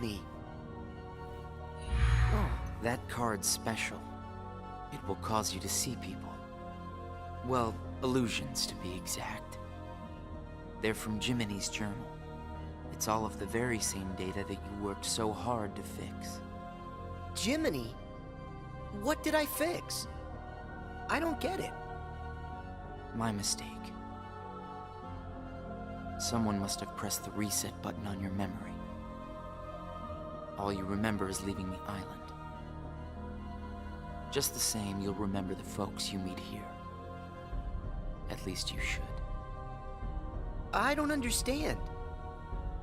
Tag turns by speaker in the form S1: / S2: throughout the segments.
S1: me. Oh, that card's special. It will cause you to see people. Well, illusions to be exact. They're from Jiminy's journal. It's all of the very same data that you worked so hard to fix.
S2: Jiminy? What did I fix? I don't get it.
S1: My mistake. Someone must have pressed the reset button on your memory. All you remember is leaving the island. Just the same, you'll remember the folks you meet here. At least you should.
S2: I don't understand.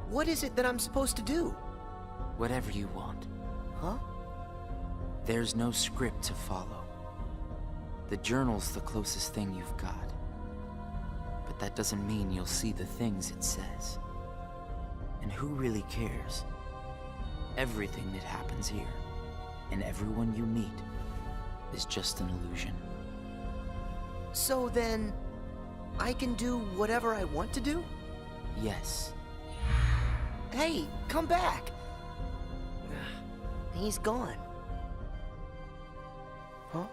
S2: What is it that I'm supposed to do?
S1: Whatever you want.
S2: Huh?
S1: There's no script to follow. The journal's the closest thing you've got. But that doesn't mean you'll see the things it says. And who really cares? Everything that happens here, and everyone you meet, is just an illusion.
S2: So then, I can do whatever I want to do?
S1: Yes.
S2: Hey, come back! He's gone. Huh?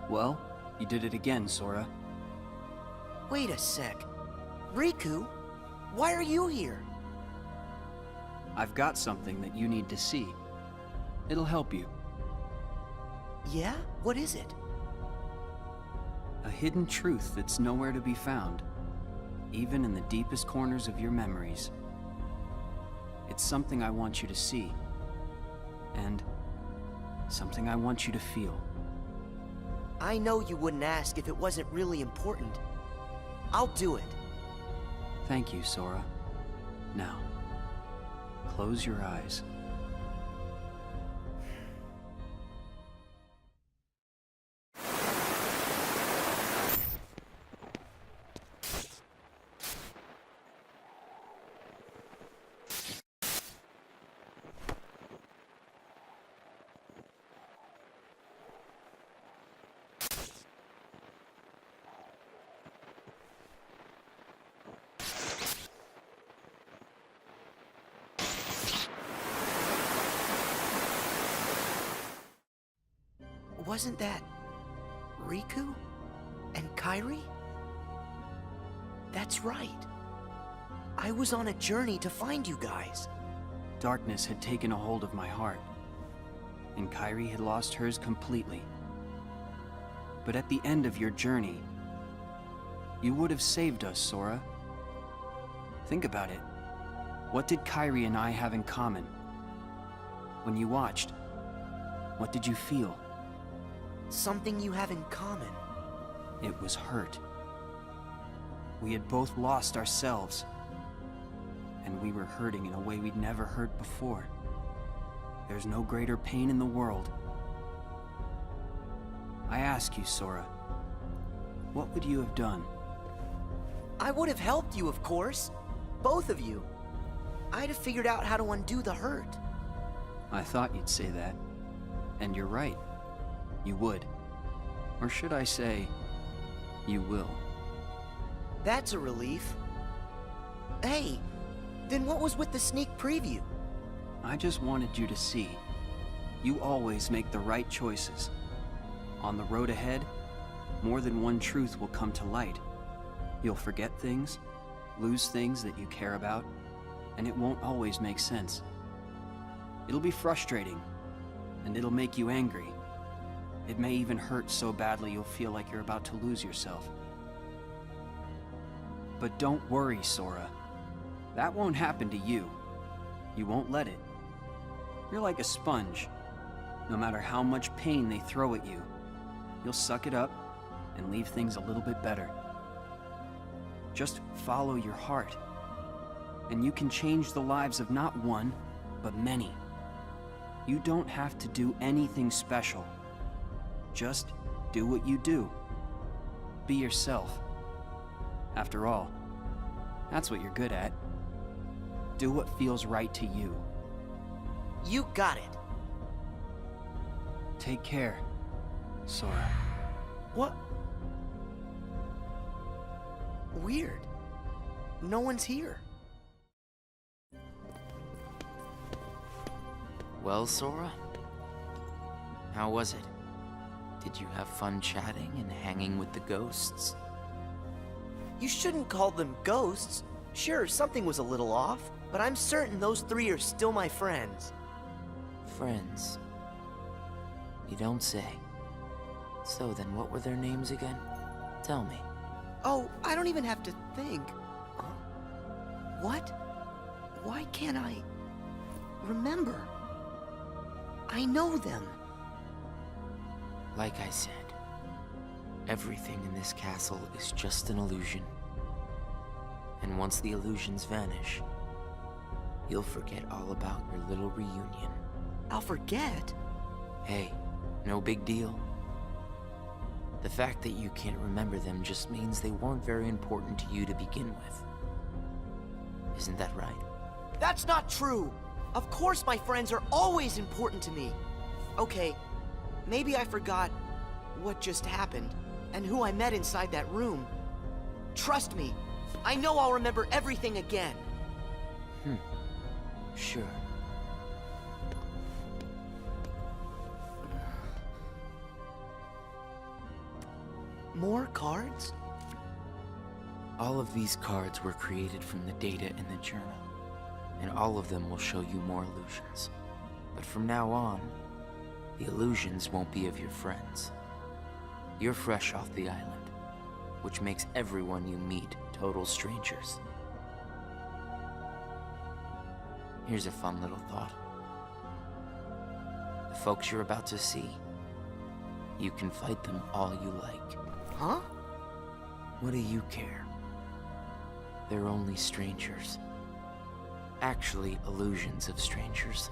S3: Well, you did it again, Sora.
S2: Wait a sec. Riku, why are you here?
S3: I've got something that you need to see. It'll help you.
S2: Yeah? What is it?
S3: A hidden truth that's nowhere to be found, even in the deepest corners of your memories. It's something I want you to see, and something I want you to feel.
S2: I know you wouldn't ask if it wasn't really important. I'll do it.
S3: Thank you, Sora. Now, close your eyes.
S2: Wasn't that Riku and Kairi? That's right. I was on a journey to find you guys.
S3: Darkness had taken a hold of my heart, and Kairi had lost hers completely. But at the end of your journey, you would have saved us, Sora. Think about it. What did Kairi and I have in common? When you watched, what did you feel?
S2: Something you have in common.
S3: It was hurt. We had both lost ourselves, and we were hurting in a way we'd never hurt before. There's no greater pain in the world. I ask you, Sora, what would you have done?
S2: I would have helped you, of course. Both of you. I'd have figured out how to undo the hurt.
S3: I thought you'd say that. And you're right. You would. Or should I say, you will.
S2: That's a relief. Hey, then what was with the sneak preview?
S3: I just wanted you to see. You always make the right choices. On the road ahead, more than one truth will come to light. You'll forget things, lose things that you care about, and it won't always make sense. It'll be frustrating, and it'll make you angry. It may even hurt so badly you'll feel like you're about to lose yourself. But don't worry, Sora. That won't happen to you. You won't let it. You're like a sponge. No matter how much pain they throw at you, you'll suck it up and leave things a little bit better. Just follow your heart, and you can change the lives of not one, but many. You don't have to do anything special. Just do what you do. Be yourself. After all, that's what you're good at. Do what feels right to you.
S2: You got it.
S3: Take care, Sora.
S2: What? Weird. No one's here.
S1: Well, Sora? How was it? Did you have fun chatting and hanging with the ghosts?
S2: You shouldn't call them ghosts. Sure, something was a little off, but I'm certain those three are still my friends.
S1: Friends? You don't say. So then what were their names again? Tell me.
S2: Oh, I don't even have to think. What? Why can't I remember? I know them.
S1: Like I said, everything in this castle is just an illusion. And once the illusions vanish, you'll forget all about your little reunion.
S2: I'll forget?
S1: Hey, no big deal. The fact that you can't remember them just means they weren't very important to you to begin with. Isn't that right?
S2: That's not true! Of course my friends are always important to me. Okay, maybe I forgot what just happened and who I met inside that room. Trust me, I know I'll remember everything again.
S1: Sure.
S2: More cards?
S1: All of these cards were created from the data in the journal, and all of them will show you more illusions. But from now on, the illusions won't be of your friends. You're fresh off the island, which makes everyone you meet total strangers. Here's a fun little thought. The folks you're about to see, you can fight them all you like.
S2: Huh?
S1: What do you care? They're only strangers. Actually, illusions of strangers.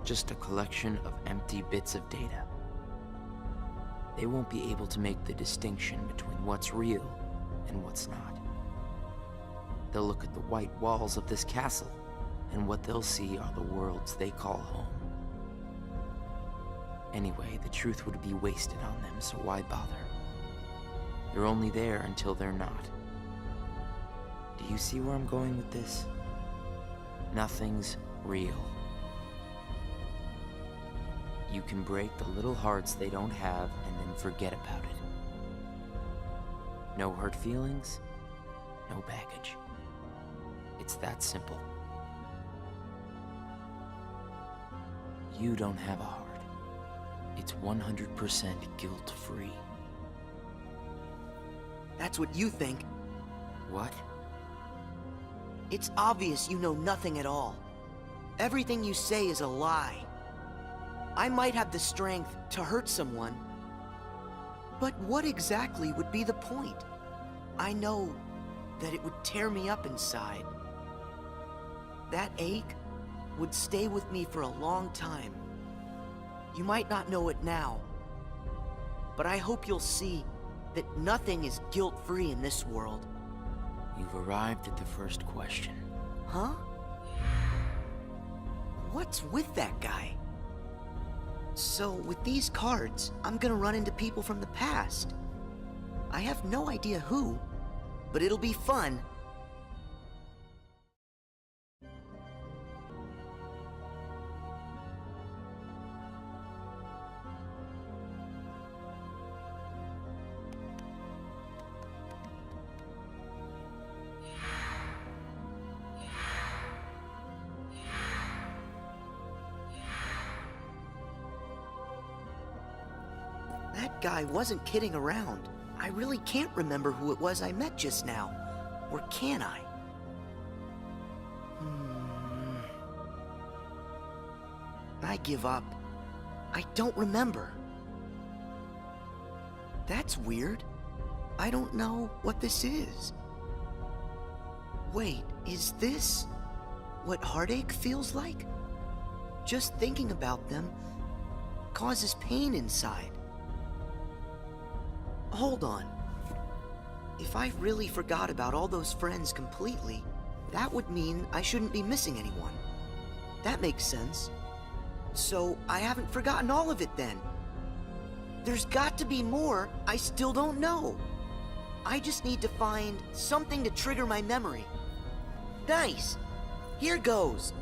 S1: Just a collection of empty bits of data. They won't be able to make the distinction between what's real and what's not. They'll look at the white walls of this castle, and what they'll see are the worlds they call home. Anyway, the truth would be wasted on them, so why bother? They're only there until they're not. Do you see where I'm going with this? Nothing's real. You can break the little hearts they don't have and then forget about it. No hurt feelings, no baggage. It's that simple. You don't have a heart. It's 100% guilt-free.
S2: That's what you think.
S1: What?
S2: It's obvious you know nothing at all. Everything you say is a lie. I might have the strength to hurt someone, but what exactly would be the point? I know that it would tear me up inside. That ache would stay with me for a long time. You might not know it now, but I hope you'll see that nothing is guilt-free in this world.
S1: You've arrived at the first question.
S2: Huh? What's with that guy? So, with these cards, I'm gonna run into people from the past. I have no idea who, but it'll be fun. That guy wasn't kidding around. I really can't remember who it was I met just now. Or can I? I give up. I don't remember. That's weird. I don't know what this is. Wait, is this what heartache feels like? Just thinking about them causes pain inside. Hold on. If I really forgot about all those friends completely, that would mean I shouldn't be missing anyone. That makes sense. So I haven't forgotten all of it then. There's got to be more I still don't know. I just need to find something to trigger my memory. Nice! Here goes!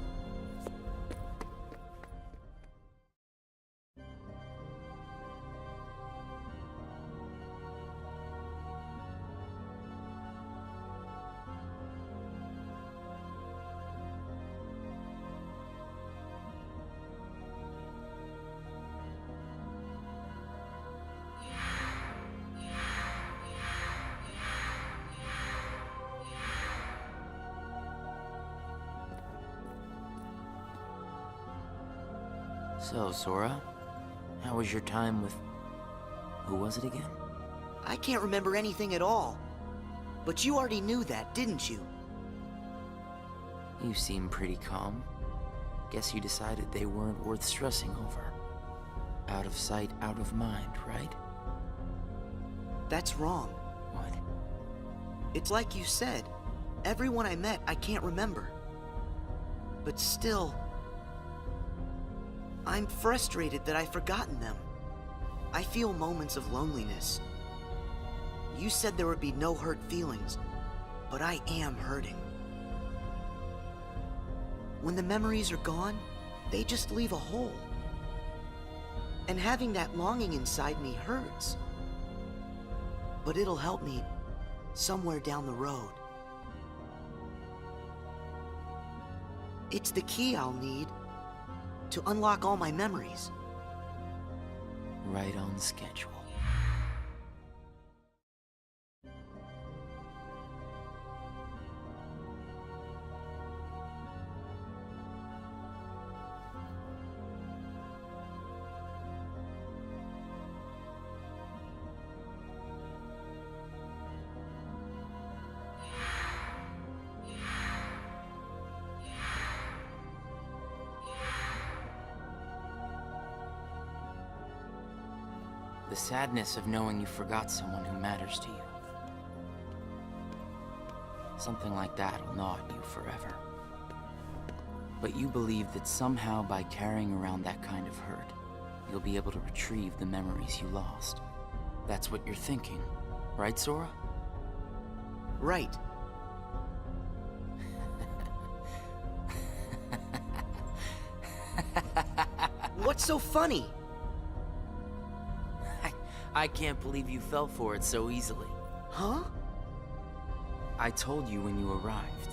S1: So, Sora, how was your time with... who was it again?
S2: I can't remember anything at all. But you already knew that, didn't you?
S1: You seem pretty calm. Guess you decided they weren't worth stressing over. Out of sight, out of mind, right?
S2: That's wrong.
S1: What?
S2: It's like you said. Everyone I met, I can't remember. But still... I'm frustrated that I've forgotten them. I feel moments of loneliness. You said there would be no hurt feelings, but I am hurting. When the memories are gone, they just leave a hole. And having that longing inside me hurts. But it'll help me somewhere down the road. It's the key I'll need to unlock all my memories.
S1: Right on schedule. The sadness of knowing you forgot someone who matters to you. Something like that will gnaw at you forever. But you believe that somehow by carrying around that kind of hurt, you'll be able to retrieve the memories you lost. That's what you're thinking, right, Sora?
S2: Right. What's so funny?
S1: I can't believe you fell for it so easily.
S2: Huh?
S1: I told you when you arrived.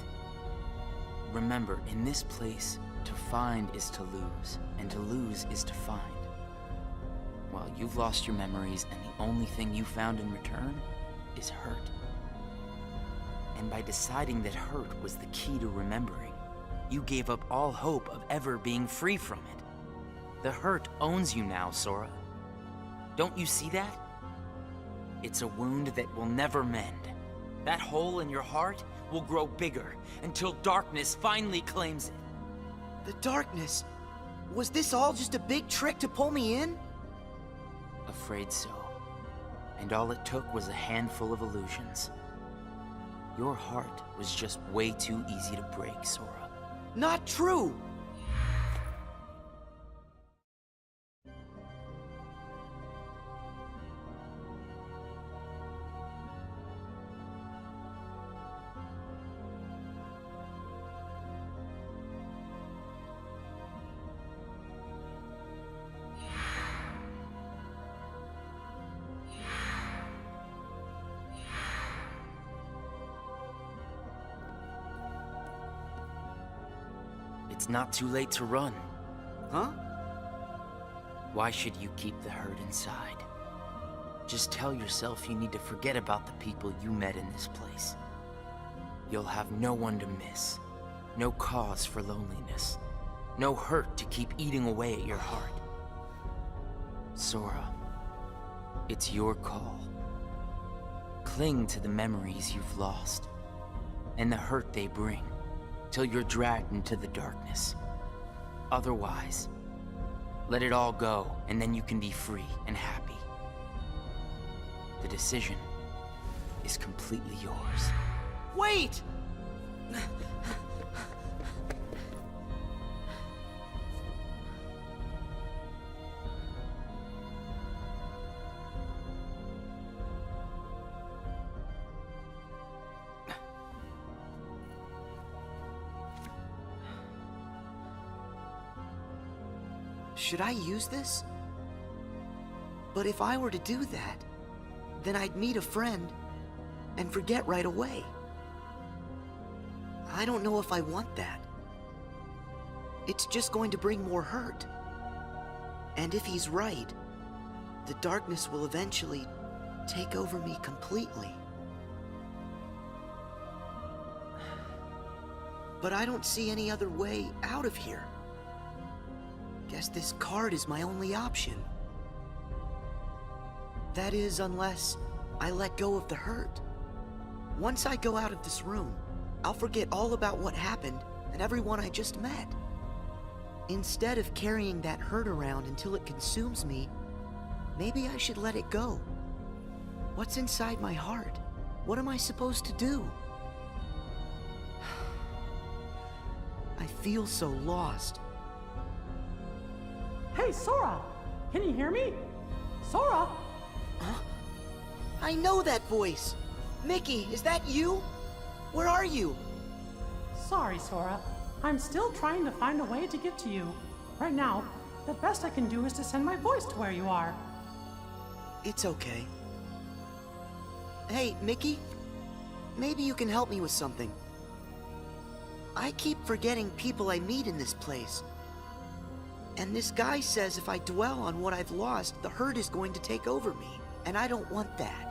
S1: Remember, in this place, to find is to lose, and to lose is to find. Well, you've lost your memories, and the only thing you found in return is hurt. And by deciding that hurt was the key to remembering, you gave up all hope of ever being free from it. The hurt owns you now, Sora. Don't you see that? It's a wound that will never mend. That hole in your heart will grow bigger until darkness finally claims it.
S2: The darkness? Was this all just a big trick to pull me in?
S1: Afraid so. And all it took was a handful of illusions. Your heart was just way too easy to break, Sora.
S2: Not true!
S1: It's not too late to run.
S2: Huh?
S1: Why should you keep the hurt inside? Just tell yourself you need to forget about the people you met in this place. You'll have no one to miss. No cause for loneliness. No hurt to keep eating away at your heart. Sora, it's your call. Cling to the memories you've lost, and the hurt they bring, till you're dragged into the darkness. Otherwise, let it all go, and then you can be free and happy. The decision is completely yours.
S2: Wait! Should I use this? But if I were to do that, then I'd meet a friend and forget right away. I don't know if I want that. It's just going to bring more hurt. And if he's right, the darkness will eventually take over me completely. But I don't see any other way out of here. Guess this card is my only option. That is, unless I let go of the hurt. Once I go out of this room, I'll forget all about what happened and everyone I just met. Instead of carrying that hurt around until it consumes me, maybe I should let it go. What's inside my heart? What am I supposed to do? I feel so lost.
S4: Hey, Sora! Can you hear me? Sora!
S2: Huh? I know that voice! Mickey, is that you? Where are you?
S4: Sorry, Sora. I'm still trying to find a way to get to you. Right now, the best I can do is to send my voice to where you are.
S2: It's okay. Hey, Mickey? Maybe you can help me with something. I keep forgetting people I meet in this place. And this guy says if I dwell on what I've lost, the hurt is going to take over me. And I don't want that.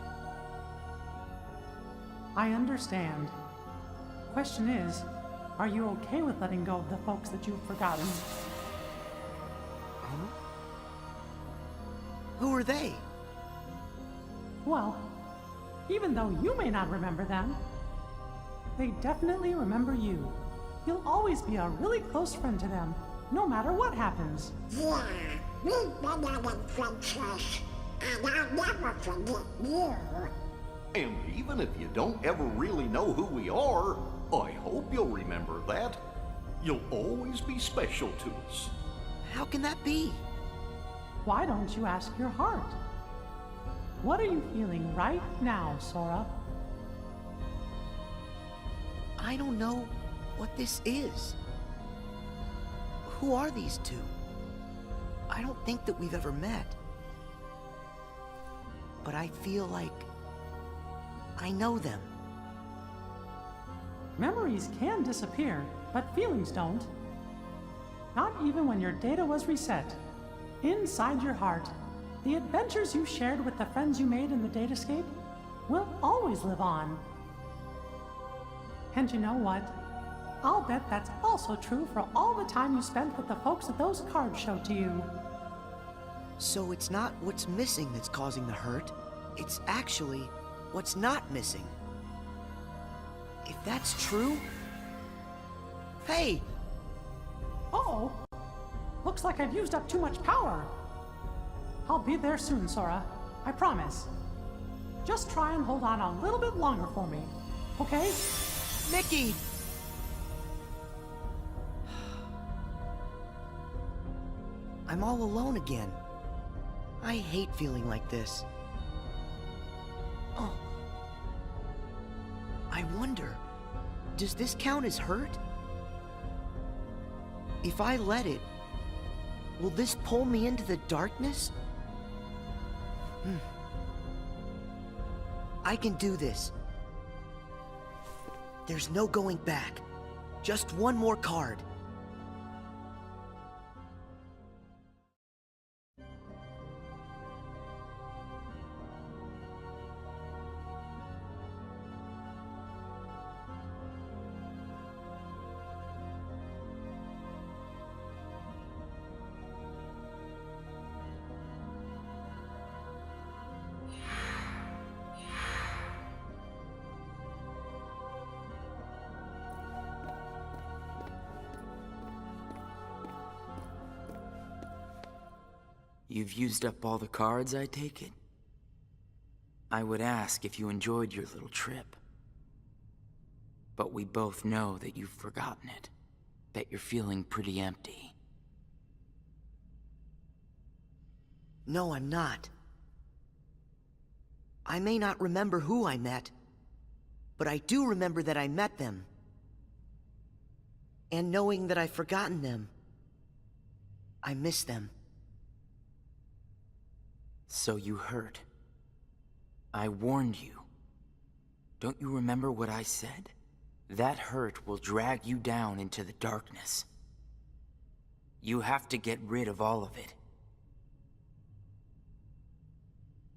S4: I understand. Question is, are you okay with letting go of the folks that you've forgotten?
S2: Huh? Who are they?
S4: Well, even though you may not remember them, they definitely remember you. You'll always be a really close friend to them, no matter what happens.
S5: Yeah, we've been having friendships, and I'll never forget you.
S6: And even if you don't ever really know who we are, I hope you'll remember that. You'll always be special to us.
S2: How can that be?
S4: Why don't you ask your heart? What are you feeling right now, Sora?
S2: I don't know what this is. Who are these two? I don't think that we've ever met. But I feel like I know them.
S4: Memories can disappear, but feelings don't. Not even when your data was reset. Inside your heart, the adventures you shared with the friends you made in the datascape will always live on. And you know what? I'll bet that's also true for all the time you spent with the folks that those cards showed to you.
S2: So it's not what's missing that's causing the hurt. It's actually what's not missing. If that's true... Hey!
S4: Uh-oh! Looks like I've used up too much power. I'll be there soon, Sora. I promise. Just try and hold on a little bit longer for me, okay?
S2: Mickey! I'm all alone again. I hate feeling like this. Oh. I wonder, does this count as hurt? If I let it, will this pull me into the darkness? I can do this. There's no going back. Just one more card.
S1: You've used up all the cards, I take it? I would ask if you enjoyed your little trip. But we both know that you've forgotten it. That you're feeling pretty empty.
S2: No, I'm not. I may not remember who I met, but I do remember that I met them. And knowing that I've forgotten them, I miss them.
S1: So you heard. I warned you. Don't you remember what I said? That hurt will drag you down into the darkness. You have to get rid of all of it.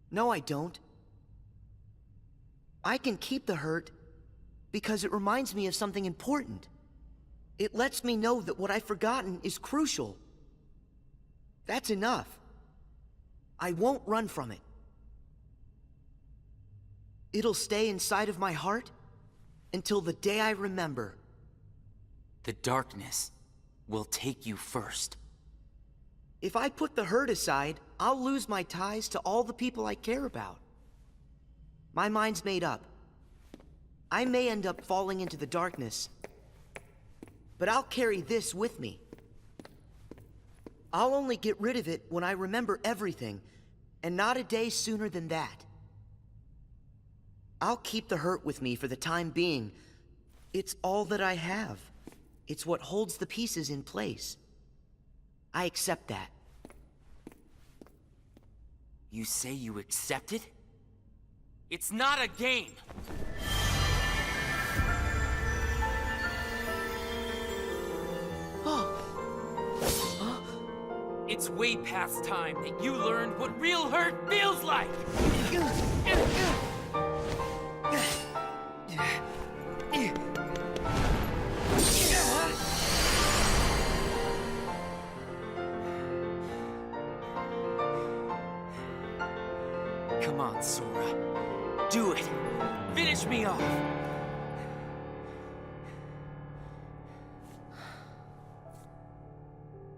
S2: No, I don't. I can keep the hurt because it reminds me of something important. It lets me know that what I've forgotten is crucial. That's enough. I won't run from it. It'll stay inside of my heart until the day I remember.
S1: The darkness will take you first.
S2: If I put the hurt aside, I'll lose my ties to all the people I care about. My mind's made up. I may end up falling into the darkness, but I'll carry this with me. I'll only get rid of it when I remember everything, and not a day sooner than that. I'll keep the hurt with me for the time being. It's all that I have. It's what holds the pieces in place. I accept that.
S1: You say you accept it? It's not a game! It's way past time that you learned what real hurt feels like! Come on, Sora. Do it! Finish me off!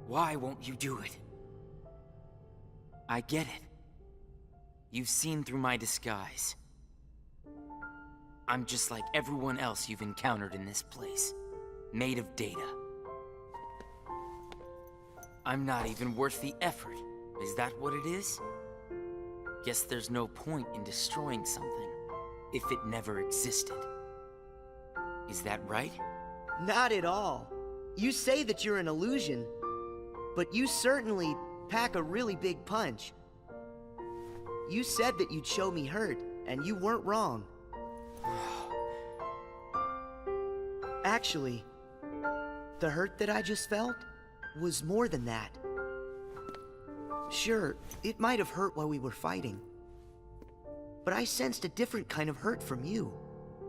S1: Why won't you do it? I get it. You've seen through my disguise. I'm just like everyone else you've encountered in this place. Made of data. I'm not even worth the effort. Is that what it is? Guess there's no point in destroying something if it never existed. Is that right?
S2: Not at all. You say that you're an illusion, but you certainly pack a really big punch. You said that you'd show me hurt, and you weren't wrong. Actually, the hurt that I just felt was more than that. Sure, it might have hurt while we were fighting, but I sensed a different kind of hurt from you.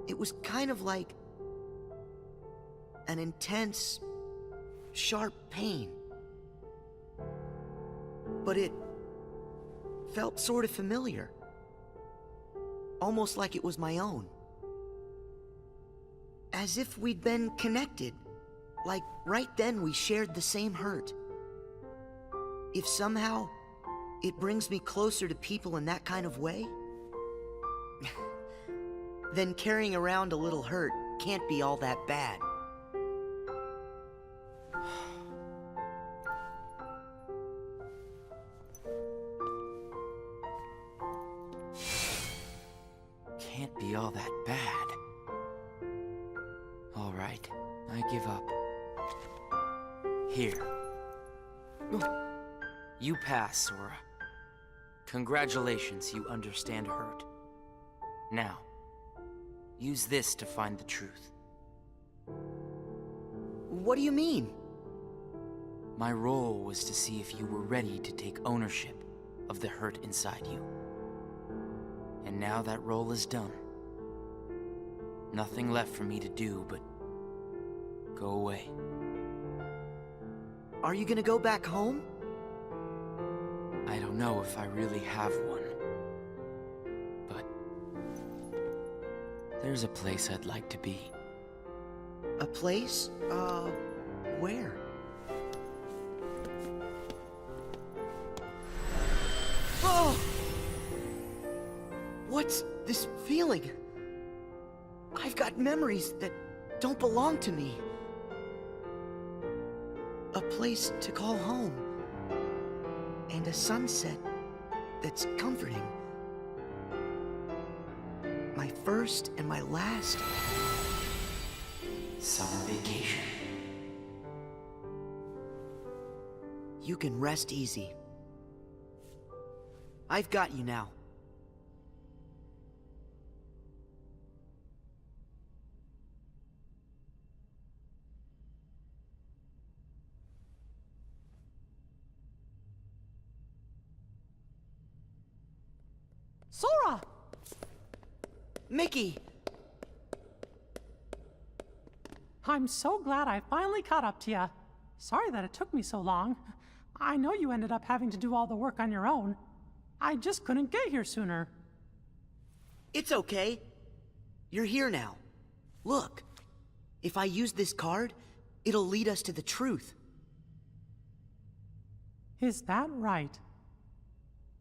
S2: It was kind of like an intense, sharp pain. But it felt sort of familiar. Almost like it was my own. As if we'd been connected. Like right then we shared the same hurt. If somehow it brings me closer to people in that kind of way, then carrying around a little hurt can't be all that bad.
S1: Can't be all that bad. All right, I give up. Here. You pass, Sora. Congratulations, you understand hurt. Now, use this to find the truth.
S2: What do you mean?
S1: My role was to see if you were ready to take ownership of the hurt inside you. And now that role is done. Nothing left for me to do but go away.
S2: Are you gonna go back home?
S1: I don't know if I really have one. But there's a place I'd like to be.
S2: A place? Where? Oh! What's this feeling? I've got memories that don't belong to me. A place to call home. And a sunset that's comforting. My first and my last
S1: Summer vacation.
S2: You can rest easy. I've got you now.
S4: Sora!
S2: Mickey!
S4: I'm so glad I finally caught up to you. Sorry that it took me so long. I know you ended up having to do all the work on your own. I just couldn't get here sooner.
S2: It's okay. You're here now. Look. If I use this card, it'll lead us to the truth.
S4: Is that right?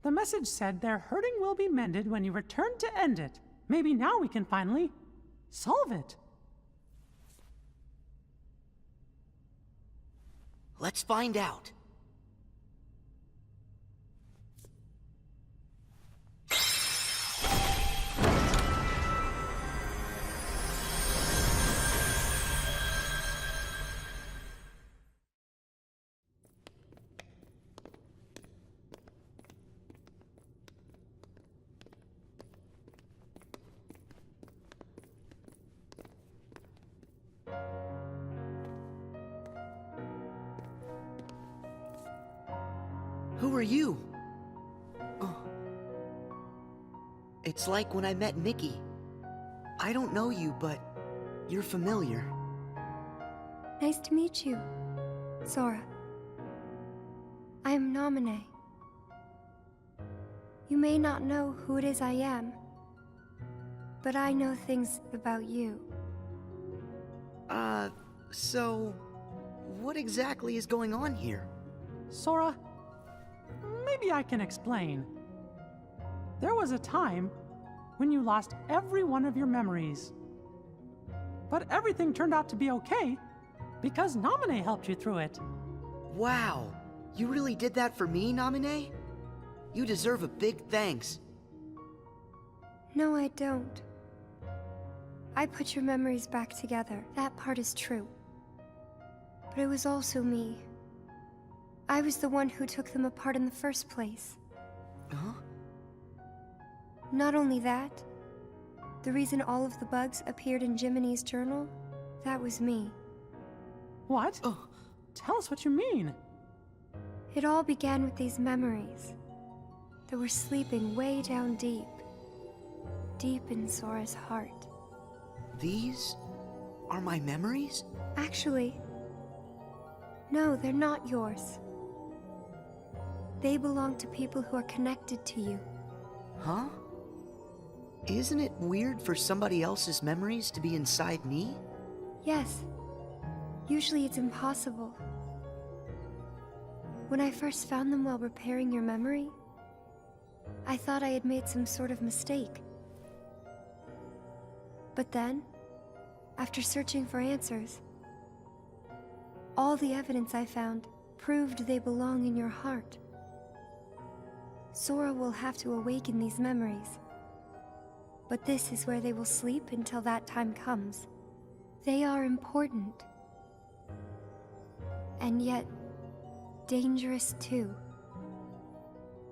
S4: The message said their hurting will be mended when you return to end it. Maybe now we can finally solve it.
S2: Let's find out. Who are you? Oh. It's like when I met Mickey. I don't know you, but you're familiar.
S7: Nice to meet you, Sora. I am Naminé. You may not know who it is I am, but I know things about you.
S2: So what exactly is going on here?
S4: Sora, maybe I can explain. There was a time when you lost every one of your memories. But everything turned out to be okay because Naminé helped you through it.
S2: Wow, you really did that for me, Naminé? You deserve a big thanks.
S7: No, I don't. I put your memories back together. That part is true. But it was also me. I was the one who took them apart in the first place.
S2: Huh?
S7: Not only that, the reason all of the bugs appeared in Jiminy's journal, that was me.
S4: What?
S2: Oh.
S4: Tell us what you mean.
S7: It all began with these memories that were sleeping way down deep, deep in Sora's heart.
S2: These are my memories?
S7: Actually, no, they're not yours. They belong to people who are connected to you.
S2: Huh? Isn't it weird for somebody else's memories to be inside me?
S7: Yes. Usually it's impossible. When I first found them while repairing your memory, I thought I had made some sort of mistake. But then, after searching for answers, all the evidence I found proved they belong in your heart. Sora will have to awaken these memories. But this is where they will sleep until that time comes. They are important. And yet, dangerous too.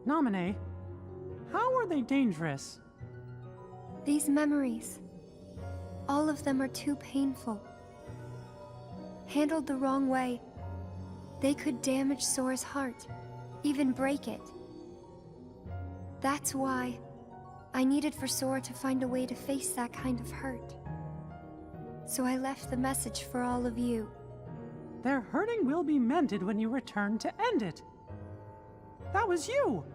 S4: Naminé, how are they dangerous?
S7: These memories, all of them are too painful. Handled the wrong way, they could damage Sora's heart, even break it. That's why I needed for Sora to find a way to face that kind of hurt. So I left the message for all of you.
S4: Their hurting will be mended when you return to end it. That was you.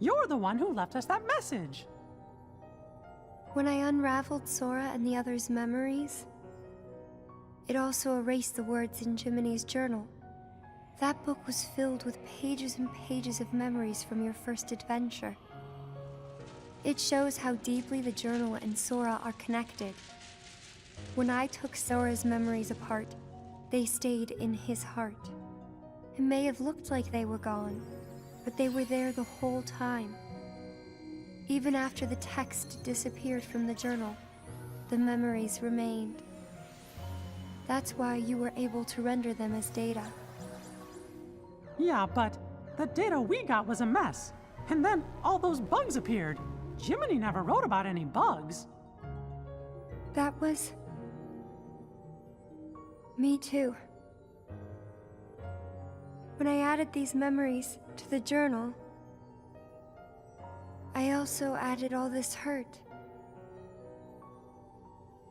S4: You're the one who left us that message.
S7: When I unraveled Sora and the others' memories, it also erased the words in Jiminy's journal. That book was filled with pages and pages of memories from your first adventure. It shows how deeply the journal and Sora are connected. When I took Sora's memories apart, they stayed in his heart. It may have looked like they were gone, but they were there the whole time. Even after the text disappeared from the journal, the memories remained. That's why you were able to render them as data.
S4: Yeah, but the data we got was a mess. And then all those bugs appeared. Jiminy never wrote about any bugs.
S7: That was... me too. When I added these memories to the journal, I also added all this hurt.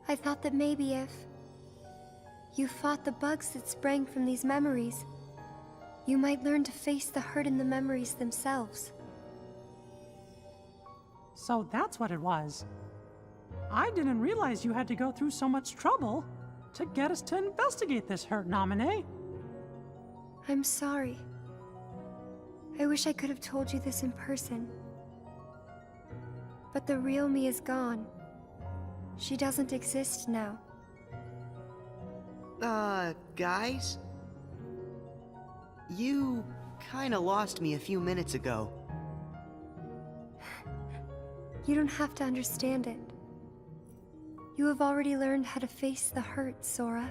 S7: I thought that maybe if you fought the bugs that sprang from these memories, you might learn to face the hurt in the memories themselves.
S4: So that's what it was. I didn't realize you had to go through so much trouble to get us to investigate this hurt, Naminé.
S7: I'm sorry. I wish I could have told you this in person. But the real me is gone. She doesn't exist now.
S2: Guys? You kinda lost me a few minutes ago.
S7: You don't have to understand it. You have already learned how to face the hurt, Sora.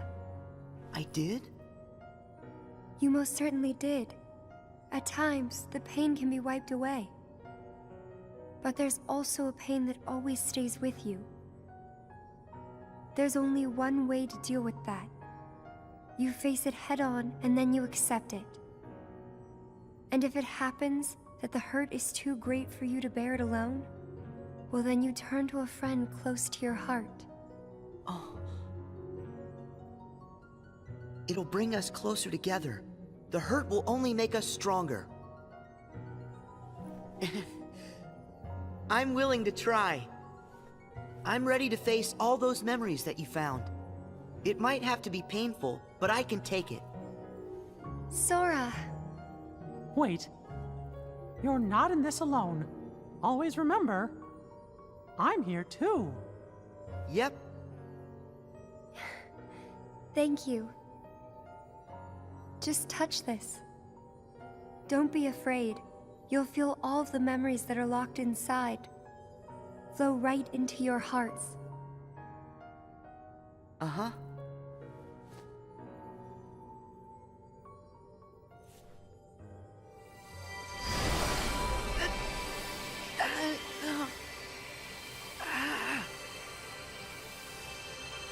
S2: I did?
S7: You most certainly did. At times, the pain can be wiped away. But there's also a pain that always stays with you. There's only one way to deal with that. You face it head on, and then you accept it. And if it happens that the hurt is too great for you to bear it alone, well then you turn to a friend close to your heart.
S2: Oh. It'll bring us closer together. The hurt will only make us stronger. I'm willing to try. I'm ready to face all those memories that you found. It might have to be painful, but I can take it.
S7: Sora!
S4: Wait. You're not in this alone. Always remember, I'm here too.
S2: Yep.
S7: Thank you. Just touch this. Don't be afraid. You'll feel all of the memories that are locked inside flow right into your hearts.
S2: Uh-huh.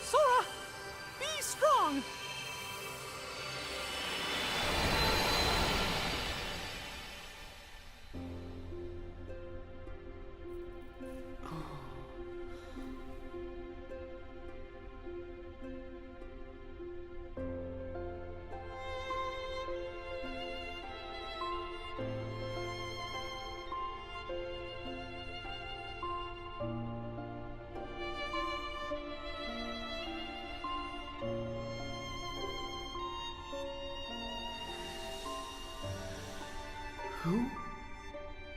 S4: Sora! Be strong!
S2: Who?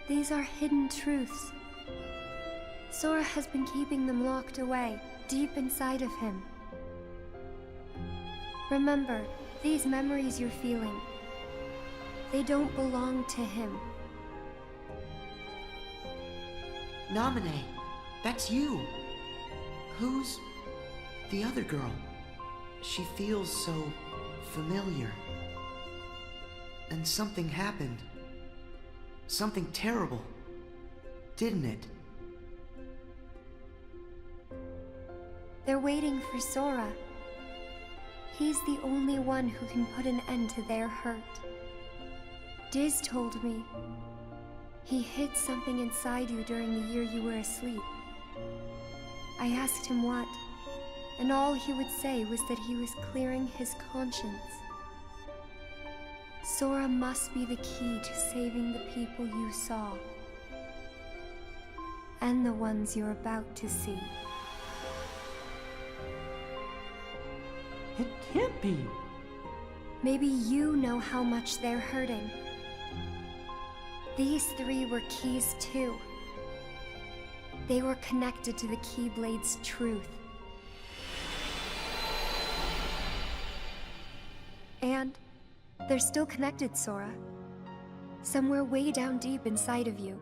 S7: These are hidden truths. Sora has been keeping them locked away, deep inside of him. Remember, these memories you're feeling, they don't belong to him.
S2: Naminé, that's you. Who's the other girl? She feels so familiar. And something happened. Something terrible, didn't it?
S7: They're waiting for Sora. He's the only one who can put an end to their hurt. Diz told me he hid something inside you during the year you were asleep. I asked him what, and all he would say was that he was clearing his conscience. Sora must be the key to saving the people you saw. And the ones you're about to see.
S4: It can't be.
S7: Maybe you know how much they're hurting. These three were keys too. They were connected to the Keyblade's truth. And they're still connected, Sora. Somewhere way down deep inside of you.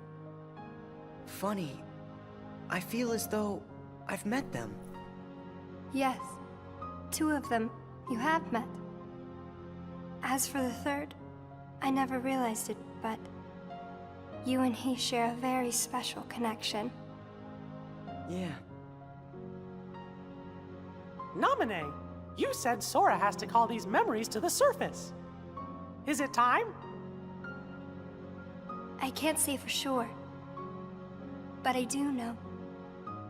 S2: Funny. I feel as though I've met them.
S7: Yes, 2 of them you have met. As for the third, I never realized it, but you and he share a very special connection.
S2: Yeah.
S4: Naminé, you said Sora has to call these memories to the surface. Is it time?
S7: I can't say for sure, but I do know.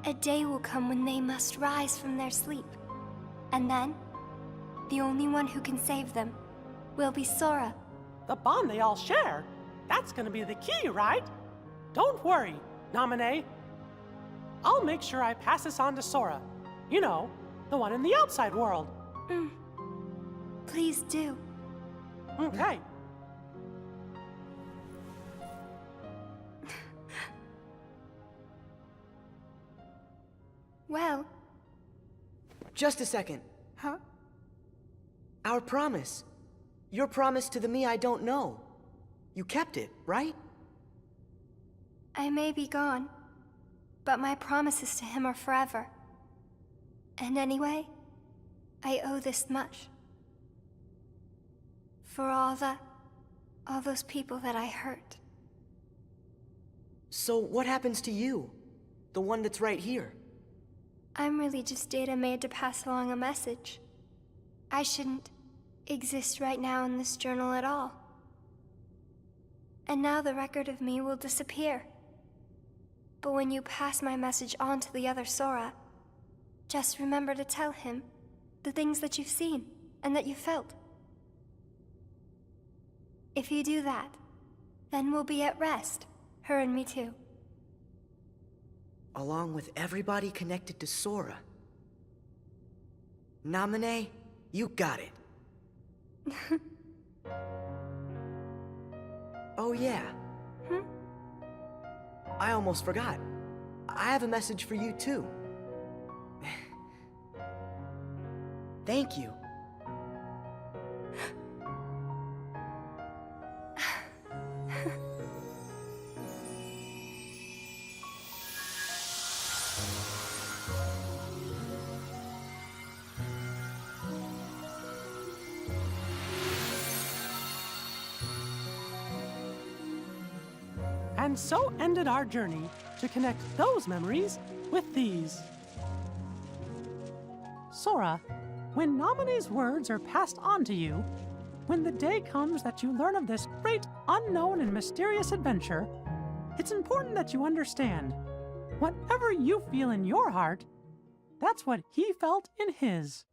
S7: A day will come when they must rise from their sleep. And then, the only one who can save them will be Sora.
S4: The bond they all share? That's gonna be the key, right? Don't worry, Naminé. I'll make sure I pass this on to Sora. You know, the one in the outside world.
S7: Please do.
S4: Okay.
S7: Well,
S2: Just a second.
S4: Huh?
S2: Our promise. Your promise to the me I don't know. You kept it, right?
S7: I may be gone, but my promises to him are forever. And anyway, I owe this much. For all those people that I hurt.
S2: So what happens to you? The one that's right here?
S7: I'm really just data made to pass along a message. I shouldn't exist right now in this journal at all. And now the record of me will disappear. But when you pass my message on to the other Sora, just remember to tell him the things that you've seen and that you felt. If you do that, then we'll be at rest, her and me too.
S2: Along with everybody connected to Sora. Naminé, you got it. Oh yeah. I almost forgot. I have a message for you too. Thank you.
S4: And so ended our journey to connect those memories with these. Sora, when Naminé's words are passed on to you, when the day comes that you learn of this great, unknown, and mysterious adventure, it's important that you understand, whatever you feel in your heart, that's what he felt in his.